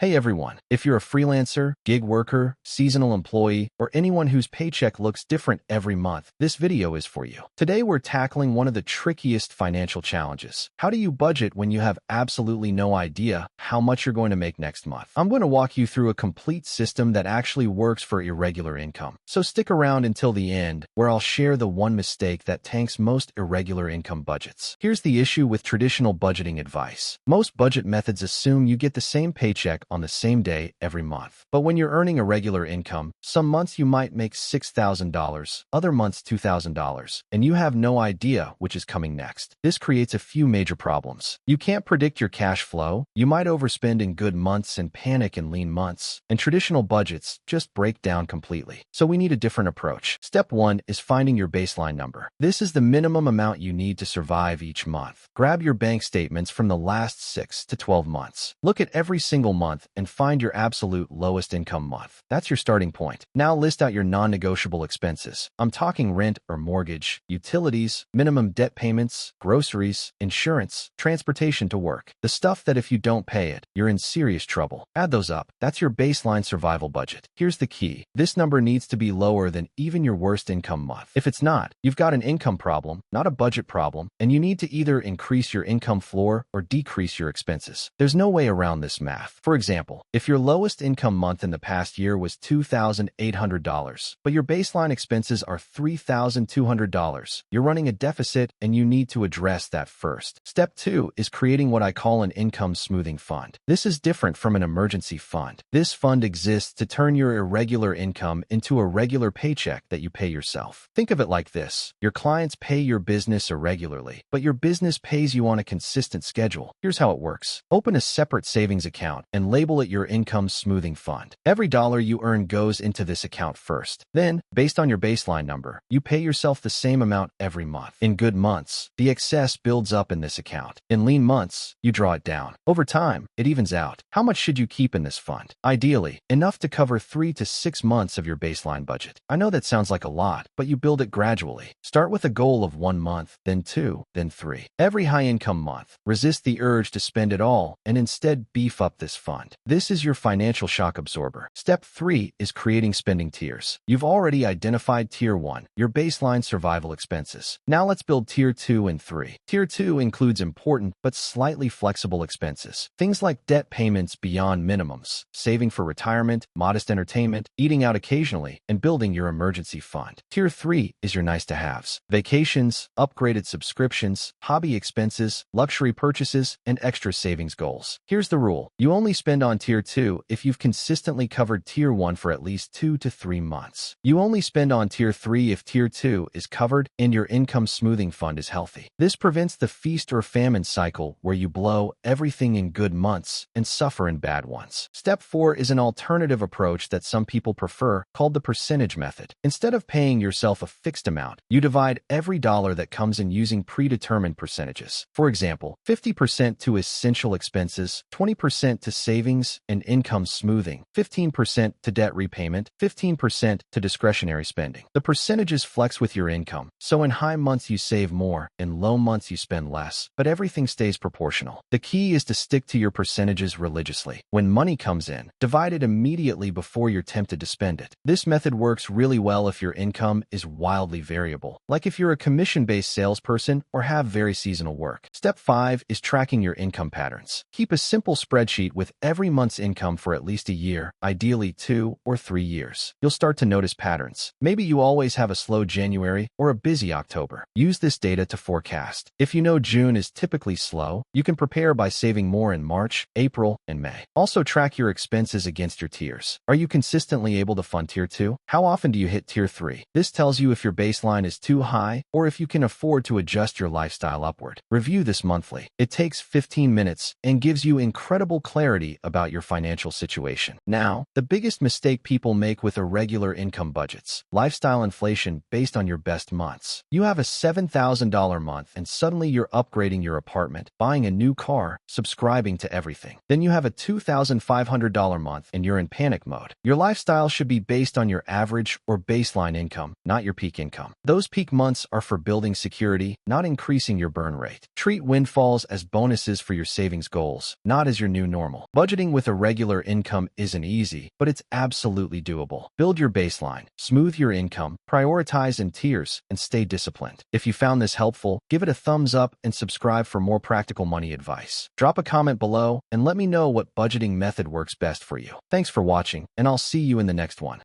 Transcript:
Hey everyone, if you're a freelancer, gig worker, seasonal employee, or anyone whose paycheck looks different every month, this video is for you. Today we're tackling one of the trickiest financial challenges. How do you budget when you have absolutely no idea how much you're going to make next month? I'm going to walk you through a complete system that actually works for irregular income. So stick around until the end, where I'll share the one mistake that tanks most irregular income budgets. Here's the issue with traditional budgeting advice. Most budget methods assume you get the same paycheck on the same day every month. But when you're earning irregular income, some months you might make $6,000, other months $2,000, and you have no idea which is coming next. This creates a few major problems. You can't predict your cash flow, you might overspend in good months and panic in lean months, and traditional budgets just break down completely. So we need a different approach. Step 1 is finding your baseline number. This is the minimum amount you need to survive each month. Grab your bank statements from the last 6 to 12 months. Look at every single month and find your absolute lowest income month. That's your starting point. Now list out your non-negotiable expenses. I'm talking rent or mortgage, utilities, minimum debt payments, groceries, insurance, transportation to work. The stuff that if you don't pay it, you're in serious trouble. Add those up. That's your baseline survival budget. Here's the key. This number needs to be lower than even your worst income month. If it's not, you've got an income problem, not a budget problem, and you need to either increase your income floor or decrease your expenses. There's no way around this math. For example, if your lowest income month in the past year was $2,800, but your baseline expenses are $3,200, you're running a deficit and you need to address that first. Step 2 is creating what I call an income smoothing fund. This is different from an emergency fund. This fund exists to turn your irregular income into a regular paycheck that you pay yourself. Think of it like this. Your clients pay your business irregularly, but your business pays you on a consistent schedule. Here's how it works. Open a separate savings account and label it your income smoothing fund. Every dollar you earn goes into this account first. Then, based on your baseline number, you pay yourself the same amount every month. In good months, the excess builds up in this account. In lean months, you draw it down. Over time, it evens out. How much should you keep in this fund? Ideally, enough to cover 3 to 6 months of your baseline budget. I know that sounds like a lot, but you build it gradually. Start with a goal of 1 month, then 2, then 3. Every high-income month, resist the urge to spend it all and instead beef up this fund. This is your financial shock absorber. Step 3 is creating spending tiers. You've already identified Tier 1, your baseline survival expenses. Now let's build Tier 2 and 3. Tier 2 includes important but slightly flexible expenses. Things like debt payments beyond minimums, saving for retirement, modest entertainment, eating out occasionally, and building your emergency fund. Tier 3 is your nice-to-haves. Vacations, upgraded subscriptions, hobby expenses, luxury purchases, and extra savings goals. Here's the rule. You only spend on Tier 2 if you've consistently covered Tier 1 for at least 2 to 3 months. You only spend on Tier 3 if Tier 2 is covered and your income smoothing fund is healthy. This prevents the feast or famine cycle where you blow everything in good months and suffer in bad ones. Step 4 is an alternative approach that some people prefer, called the percentage method. Instead of paying yourself a fixed amount, you divide every dollar that comes in using predetermined percentages. For example, 50% to essential expenses, 20% to savings and income smoothing, 15% to debt repayment, 15% to discretionary spending. The percentages flex with your income, so in high months you save more, in low months you spend less, but everything stays proportional. The key is to stick to your percentages religiously. When money comes in, divide it immediately before you're tempted to spend it. This method works really well if your income is wildly variable, like if you're a commission-based salesperson or have very seasonal work. Step 5 is tracking your income patterns. Keep a simple spreadsheet with every month's income for at least a year, ideally 2 or 3 years. You'll start to notice patterns. Maybe you always have a slow January or a busy October. Use this data to forecast. If you know June is typically slow, you can prepare by saving more in March, April, and May. Also track your expenses against your tiers. Are you consistently able to fund Tier 2? How often do you hit Tier 3? This tells you if your baseline is too high or if you can afford to adjust your lifestyle upward. Review this monthly. It takes 15 minutes and gives you incredible clarity about your financial situation. Now, the biggest mistake people make with irregular income budgets: lifestyle inflation based on your best months. You have a $7,000 month and suddenly you're upgrading your apartment, buying a new car, subscribing to everything. Then you have a $2,500 month and you're in panic mode. Your lifestyle should be based on your average or baseline income, not your peak income. Those peak months are for building security, not increasing your burn rate. Treat windfalls as bonuses for your savings goals, not as your new normal. Budget Budgeting with irregular income isn't easy, but it's absolutely doable. Build your baseline, smooth your income, prioritize in tiers, and stay disciplined. If you found this helpful, give it a thumbs up and subscribe for more practical money advice. Drop a comment below and let me know what budgeting method works best for you. Thanks for watching, and I'll see you in the next one.